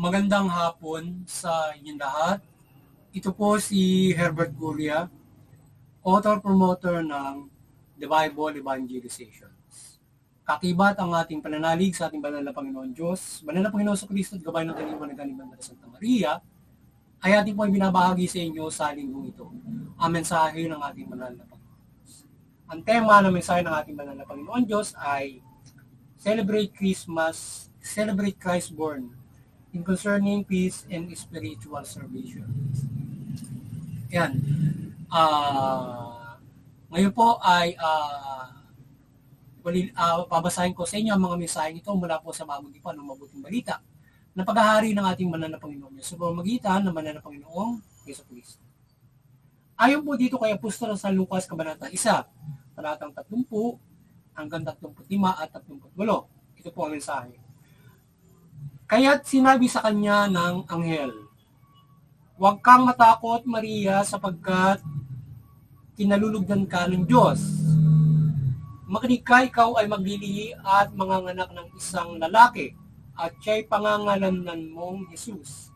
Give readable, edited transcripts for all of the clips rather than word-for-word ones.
Magandang hapon sa inyong lahat. Ito po si Herbert Guria, author-promoter ng The Bible Evangelizations. Kakibat ang ating pananalig sa ating banal na Panginoon Diyos, banal na Panginoon sa Kristo at gabay ng kanyang managaling ng Santa Maria, ay ating po ay binabahagi sa inyo sa linggong ito, ang mensahe ng ating banal na Panginoon Diyos. Ang tema ng mensahe ng ating banal na Panginoon Diyos ay Celebrate Christmas, Celebrate Christ Born, in concerning peace and spiritual salvation. Yan. Ngayon po ay pabasahin ko sa inyo ang mga mensaheng ito mula po sa Bagong Tipan ng Mabuting Balita na paghahari ng ating banal na Panginoon sa pamamagitan ng banal na Panginoong Jesucristo. Ayon po dito kay Apostol San Lucas, Kabanata 1, talatang 30 hanggang 35 at 38. Ito po ang mensahe. Kaya't sinabi sa kanya ng anghel, "Huwag kang matakot, Maria, sapagkat kinalulugdan ka ng Diyos. Makinig ka, ikaw ay maglilihi at manganganak ng isang lalaki, at siya'y pangangalanan mong Jesus.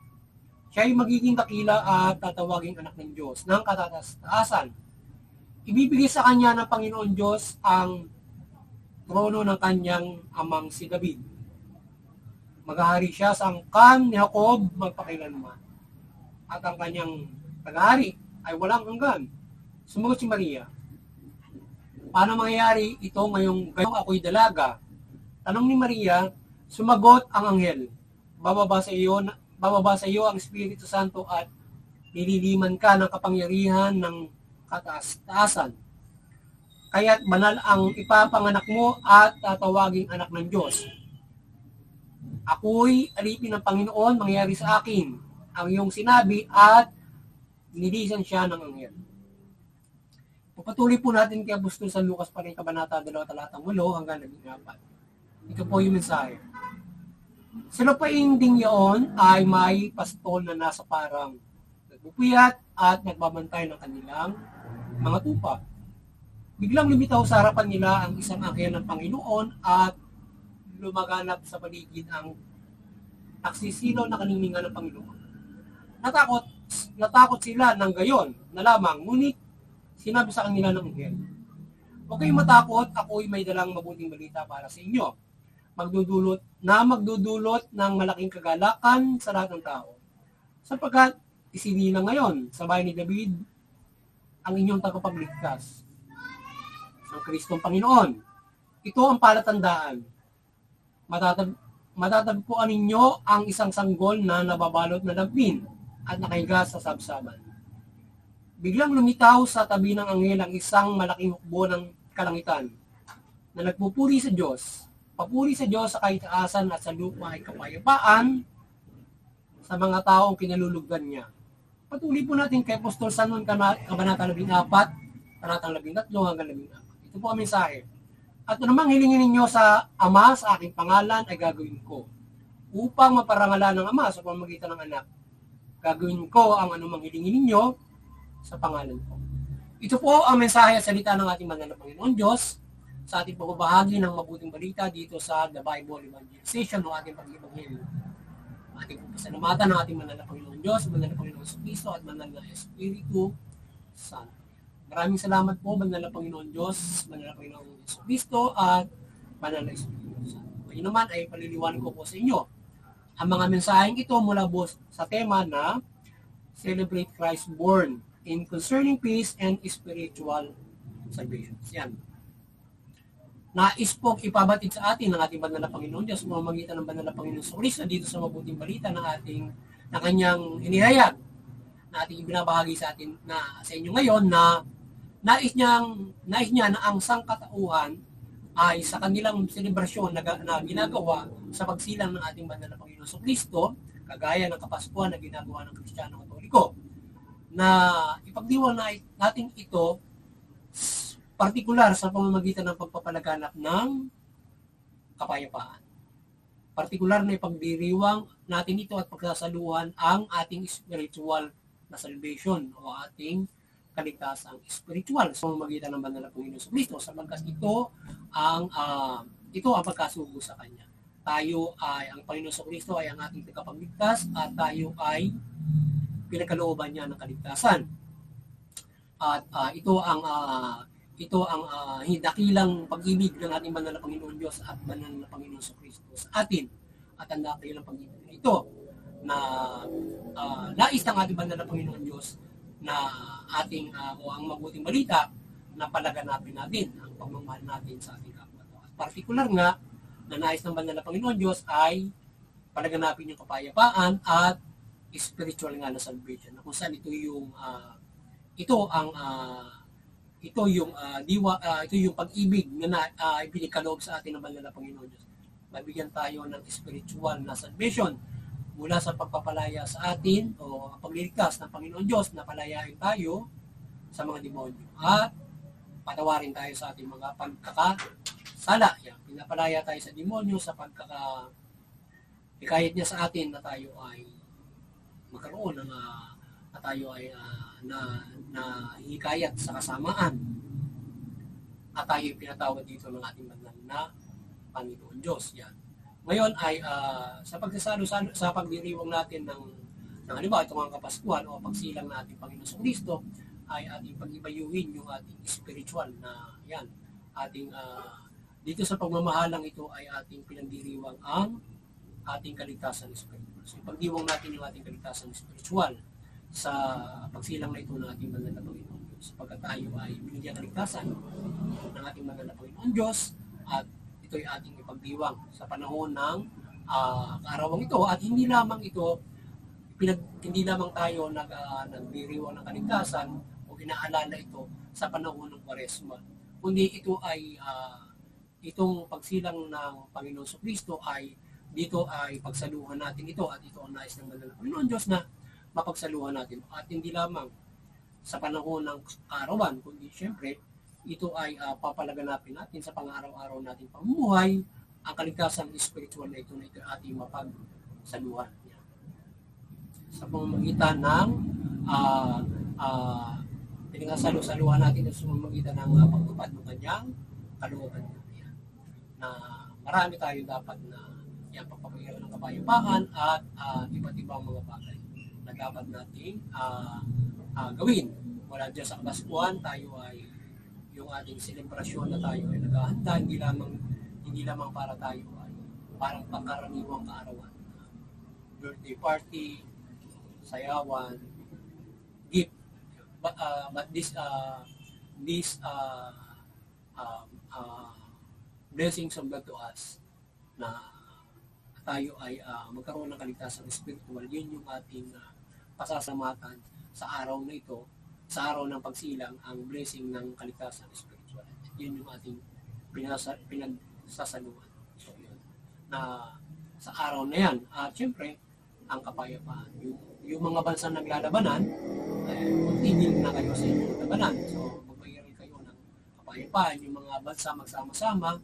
Siya'y magiging dakila at tatawaging anak ng Diyos ng katataas-taasan. Ibibigay sa kanya ng Panginoon Diyos ang trono ng kanyang amang si David. Maghahari siya sa angkan ni Jacob magpakailanman, at ang kanyang paghahari ay walang hanggan." Sumagot si Maria, "Paano mangyayari ito ngayong ako'y dalaga?" Tanong ni Maria. Sumagot ang anghel, bababa sa iyo ang Espiritu Santo at nililiman ka ng kapangyarihan ng kataas-taasan. Kaya't banal ang ipapanganak mo at tatawaging anak ng Diyos. Ako'y alipin ng Panginoon, mangyayari sa akin ang iyong sinabi, at nilisan siya ng anghel. Pupatuloy po natin kay Apostol San Lucas pa rin, Kabanata 2, talatang 8 hanggang 14. Ito po yung mensahe. Sa lupaing ding yaon ay may pastol na nasa parang nagpupuyat at nagbabantay ng kanilang mga tupa. Biglang lumitaw sa harapan nila ang isang anghel ng Panginoon at lumaganap sa paligid ang taksisilaw na kaniningan ng Panginoon. Natakot sila ng gayon na lamang, ngunit sinabi sa kanila ng anghel, "Huwag kayong matakot, ako'y may dalang mabuting balita para sa inyo, magdudulot ng malaking kagalakan sa lahat ng tao. Sapagkat isinilang ngayon sa bahay ni David ang inyong tagapagligtas, ang Kristong Panginoon. Ito ang palatandaan. Matatagpuan ninyo ang isang sanggol na nababalot na lampin at nakahiga sa sabsaban." Biglang lumitaw sa tabi ng anghel ang isang malaking hukbo ng kalangitan na nagpupuri sa Diyos. Papuri sa Diyos sa kaitaasan at sa lupa ay kapayapaan sa mga taong kinalulugdan niya. Patuloy po natin kay Apostol San Juan, Kabanata 14, talatang 13 hanggang 14. Ito po ang mensahe. "At anumang hilingin ninyo sa Ama sa aking pangalan ay gagawin ko, upang maparangalan ng Ama sa pamamagitan ng Anak. Gagawin ko ang anumang hilingin ninyo sa pangalan ko." Ito po ang mensahe at salita ng ating banal na Panginoon Diyos sa ating pagbabahagi ng mabuting balita dito sa The Bible Evangelization ng ating pag-ibanghelyo. Ating pasalamatan ng ating banal na Panginoon Diyos, banal na Panginoon Kristo at banal na Espiritu Santo. Maraming salamat po, banal na Panginoon Diyos, banal na Panginoon Kristo at banal na Espiritu Santo. Ngayon naman ay paliliwanag ko po sa inyo ang mga mensaheng ito mula po sa tema na Celebrate Christ Born in concerning peace and spiritual salvation. Yan. Nais pong ipabatid sa atin ng ating banal na Panginoon Diyos sa pamamagitan ng banal na Panginoon Kristo dito sa mabuting balita na kanyang inihayag, na ating ibinabahagi sa atin na sa inyo ngayon, na nais niya na ang sangkatauhan ay sa kanilang selebrasyon na ginagawa sa pagsilang ng ating banal na Panginoon Kristo, kagaya ng Kapaskuhan na ginagawa ng Kristiyano Katoliko, na ipagdiwang natin ito partikular sa pamamagitan ng pagpapalaganap ng kapayapaan. Partikular na ipagdiriwang natin ito at pagsasaluhan ang ating spiritual na salvation o ating kaligtasang spiritual sa pamamagitan ng banal na Panginoon Kristo, sapagkat ito ang pagkasugo sa Kanya. tayo ay, ang Panginoon Kristo ay ang ating tagapagligtas at tayo ay pinagkalooban niya ng kaligtasan. At ito ang dakilang pag-ibig ng ating banal na Panginoon Diyos at banal na Panginoon Kristo sa atin. At ang dakilang pag-ibig na ito na nais ng ating banal na Panginoon Diyos na ating o ang mabuting balita na palaganapin natin ang pagmamahal natin sa ating kapwa. At partikular nga na nais ng banal na Panginoon Diyos ay palaganapin yung kapayapaan at spiritual nga na salvation. Kung saan ito yung pag-ibig na ibinikaloob sa atin ng banal na Panginoon Diyos. Mabigyan tayo ng spiritual na salvation mula sa pagpapalaya sa atin o pagliligtas ng Panginoon Diyos na palayain tayo sa mga demonyo at patawarin tayo sa ating mga pagkakasala. Pinapalaya tayo sa demonyo sa pagkakahikayat niya sa atin na tayo ay magkaroon ng na tayo ay na hikayat sa kasamaan at tayo pinatawad dito ng ating banal na Panginoon Diyos. Yan. Ngayon ay sa pagsasalo-salo sa pagdiriwang natin ng halimbawa itong mga Kapaskuhan o pagsilang na ating Panginoon Kristo ay ating pag-ibayuhin yung ating spiritual na yan. Ating dito sa pagmamahalang ito ay ating pinagdiriwang ang ating kaligtasan spiritual. So ipagdiwang natin yung ating kaligtasan spiritual sa pagsilang na ito ng ating banal na Panginoon Diyos. Sapagkat tayo ay binigyan kaligtasan ng ating banal na Panginoon Diyos at ito'y ating ipagdiwang sa panahon ng kaarawang ito at hindi lamang tayo nagdiriwang ng kaligtasan o inaalala ito sa panahon ng Kwaresma, kundi ito ay itong pagsilang ng Panginoon Kristo ay dito ay pagsaluhan natin ito at ito ang nais ng banal na Panginoon Diyos na mapagsaluhan natin at hindi lamang sa panahon ng arawan kundi syempre ito ay papalaganapin natin sa pang-araw-araw nating pamumuhay ang kaligtasan spiritual na ito ating mapagsaluhan sa pamamagitan ng pinagsasaluhan natin sa pamamagitan ng pagtupad ng kanyang kalooban na marami tayo dapat na pagpapahirap ng kapayapaan at iba't ibang mga bagay na dapat nating gawin. Mula dyan sa Kapaskuhan, tayo ay yung ating selebrasyon na tayo ay naghahanda, hindi lamang para tayo ay parang pangkaraniwang kaarawan. Birthday party, sayawan, gift. But this blessings of God to us na tayo ay magkaroon ng kaligtasan spiritual. Yun yung ating pasasamatan sa araw na ito, sa araw ng pagsilang, ang blessing ng kaligtasan spiritual. Yun yung ating pinagsasaluhan. So yun, na sa araw na yan, at syempre, ang kapayapaan. Yung mga bansang naglalabanan, magtigil na kayo sa inyong labanan. So magpahirin kayo ng kapayapaan. Yung mga bansa magsama-sama,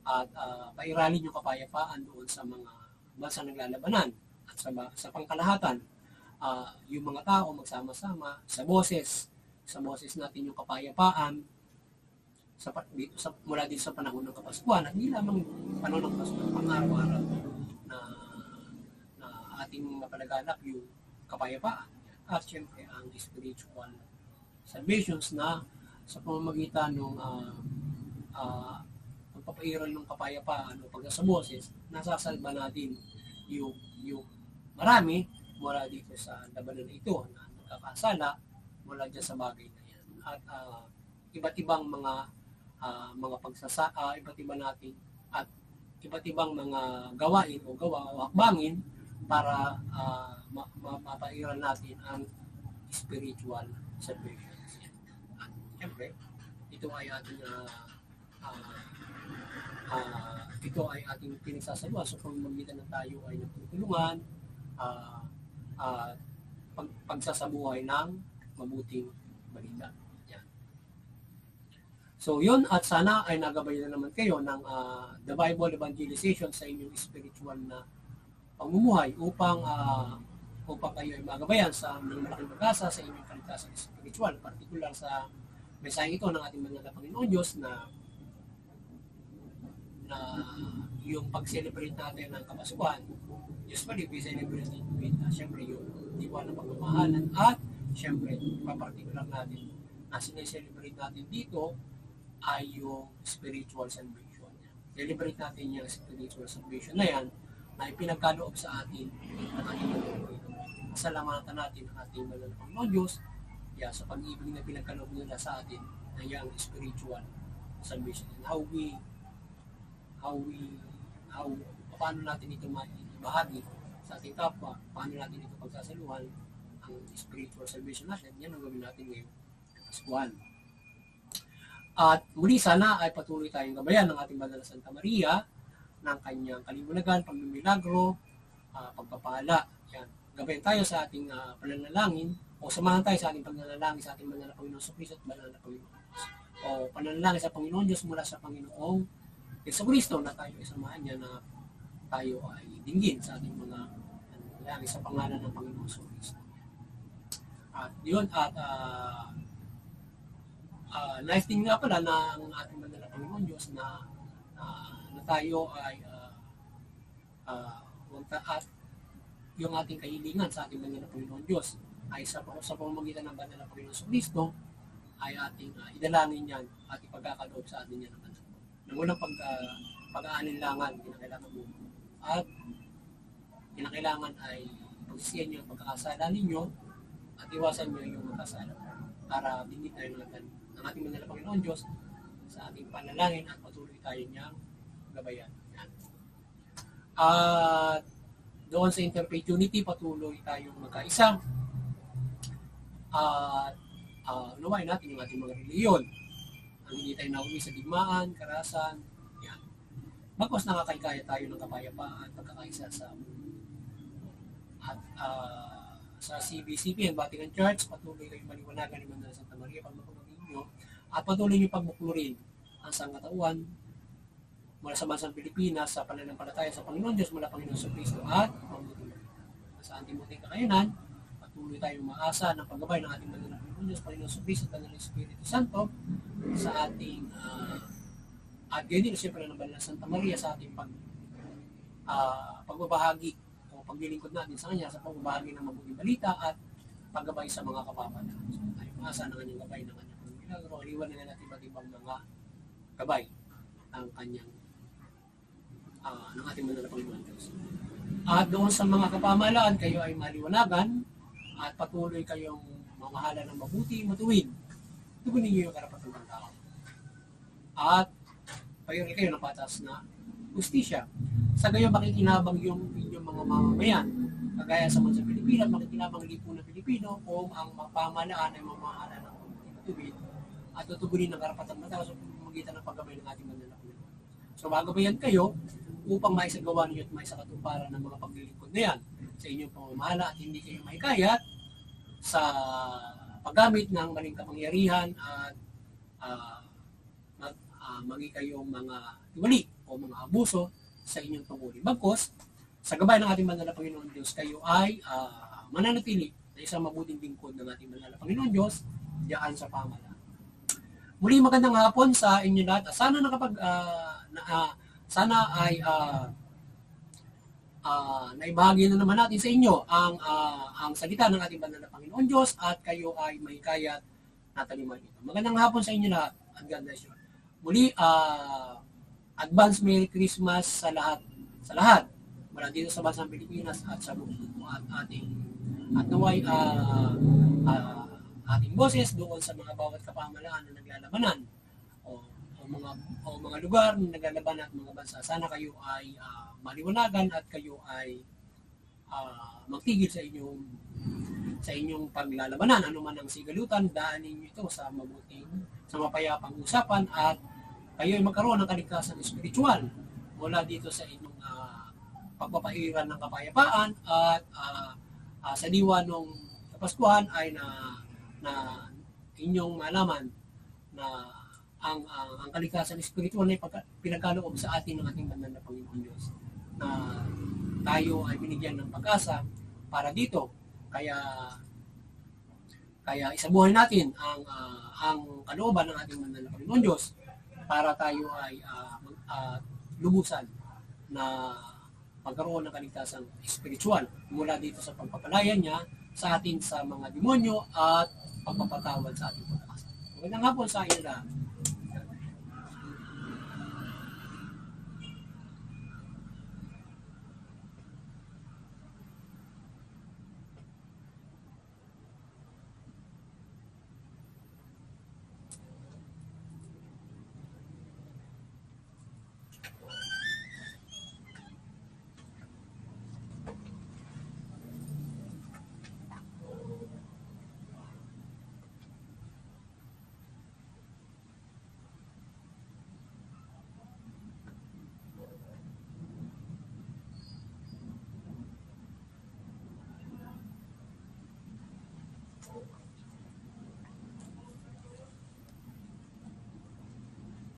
at pairalin yung kapayapaan doon sa mga bansa naglalabanan at sa pangkalahatan yung mga tao magsama-sama sa boses natin yung kapayapaan mula din sa panahon ng Kapaskuhan at hindi lamang panahon ng Kapaskuhan pang-araw-araw na ating mapalaganap yung kapayapaan at syempre ang spiritual salvations na sa pamamagitan ng papairal ng kapayapaan o pagka sa boses, nasasalba natin yung marami mula dito sa labanan na ito na nagkakasala mula dyan sa bagay na yan. At iba't ibang mga iba't iba natin at iba't ibang mga gawain o hakbangin para mapairal natin ang spiritual salvations. At siyempre, ito ay ating pinagsasaluhan so pamamagitan ng tayo ay nagtutulungan pagsasabuhay ng mabuting balita. Yan. So yun at sana ay nagabayan na naman kayo ng The Bible Evangelization sa inyong spiritual na pamumuhay upang kayo ay magabayan sa malaking pag-asa sa inyong kaligtasan spiritual, partikular sa mensahe ito ng ating banal na Panginoon Diyos na yung pag-celebrate natin ng Kapaskuhan, usually we celebrate it with, syempre, yung diwa ng pagmamahalan at syempre, papartikular natin na sineselebrate natin dito ay yung spiritual salvation. Celebrate natin yung spiritual salvation na yan na ipinagkaloob sa atin ng ating Panginoon. Pasalamatan natin ang ating banal na Panginoon Diyos sa pag-ibig na pinagkaloob nila sa atin na yung spiritual salvation. And paano natin ito maibahagi sa ating kapwa, paano natin ito pagsasaluhan ang spiritual salvation natin, yan ang gawin natin ngayong Paskuhan. At muli sana ay patuloy tayong gabayan ng ating Banal na Santa Maria ng kanyang kaliwanagan, pagmimilagro, pagpapala. Yan. Gabayan tayo sa ating pananalangin o samahan tayo sa ating pananalangin sa ating Banal na Panginoon Jesucristo at Banal na Panginoon Diyos. O pananalangin sa Panginoon Diyos mula sa Panginoong Jesucristo na tayo isamahan niya na tayo ay dinggin sa ating mga pananalangin sa pangalan ng Panginoon Jesucristo. At yun, at nice thing nga pala na ang ating Banal na Panginoon Diyos na tayo ay at yung ating kahilingan sa ating Banal na Panginoon Diyos ay sa pamamagitan ng Banal na Panginoon Jesucristo ay ating idalangin yan at ipagkakaloob sa atin yan ng banal. Nang unang pag-aalinlangan, kinakailangan mo. At kinakailangan ay pagsisiyan nyo ang pagkakasala ninyo at iwasan nyo yung magkasala para dinit tayo ng ating Banal na Panginoon Diyos sa ating panalangin at patuloy tayo niyang gabayan. Yan. At doon sa Interfaith Unity, patuloy tayong magkaisa. At unawain natin yung ating mga reliyon. Ang hindi tayo nauwi sa digmaan, karasan, yan. Bagos nakakaikaya tayo ng kapayapaan, pagkakaisa sa at sa CBCP and Vatican Church, patuloy kayong maliwanagan ni Banal na Santa Maria pagmamagin nyo at patuloy nyo pagmuklurin ang sangkatauhan mula sa bansang Pilipinas sa pananampalataya sa Panginoon Diyos mula Panginoon Jesucristo at sa ating munting kakayanan, patuloy tayong maasa ng paggabay ng ating Banal na Panginoon Diyos, Panginoon Jesucristo at ng Espiritu Santo sa ating at ganyan din siyempre ng Banal na Santa Maria sa ating pagbabahagi o paglilingkod natin sa Kanya sa pagbabahagi ng mabuting balita at paggabay sa mga kapamanan. So, tayo maasa ng kanyang gabay ng kanyang pagmilagro, aliwan na natin iba't ibang mga gabay ng kanyang ng ating Banal na Panginoon Diyos. At doon sa mga kapamahalaan, kayo ay maliwanagan at patuloy kayong mamahala ng mabuti, matuwid. Tugunin niyo yung karapatan ng tao. At payori kayo ng patas na justisya. Sa gayon makikinabang yung inyong mga mamamayan, kagaya sa bansang Pilipinas, makikinabang lipunan Pilipino kung ang pamahalaan ay mamahala ng matuwid at tutugunin ng karapatan ng tao sa pamamagitan ng paggabay ng ating Banal na Panginoon. So magabayan kayo upang maisagawa ninyo at maisakatuparan ng mga paglilingkod na yan sa inyong pamamahala at hindi kayo mahikayat sa paggamit ng maling kapangyarihan at magi kayong mga tiwali o mga abuso sa inyong tungkulin. Bagkos, sa gabay ng ating Banal na Panginoon Diyos, kayo ay mananatili na isang mabuting lingkod ng ating Banal na Panginoon Diyos diyan sa pamahalaan. Muli magandang hapon sa inyo lahat. Sana sana ay naibahagi na naman natin sa inyo ang salita ng ating Banal na Panginoon Diyos at kayo ay mahikayat na taliman ito. Magandang hapon sa inyo lahat at God bless you. Muli, advance Merry Christmas sa lahat mula dito sa bansang Pilipinas at sa buong at naway ating boses doon sa mga bawat kapamahalaan na naglalabanan o mga lugar na naglalabanan at mga bansa. Sana kayo ay maliwanagan at kayo ay magtigil sa inyong paglalabanan. Ano man ang sigalutan, daanin niyo ito sa mapayapang usapan at kayo ay magkaroon ng kaligtasan espiritual mula dito sa inyong pagpapairan ng kapayapaan at sa diwa ng Kapaskuhan ay na inyong malaman na ang kaligtasan espiritual na pinagkaloob sa atin ng ating Banal na Panginoon Diyos na tayo ay binigyan ng pag-asa para dito. Kaya isabuhay natin ang kalooban ng ating Banal na Panginoon Diyos para tayo ay lubusan na pagkaroon ng kaligtasang espiritual mula dito sa pagpapalaya niya sa atin sa mga demonyo at pagpapatawad sa ating pagkakasala. Magandang hapon sa inyo lahat.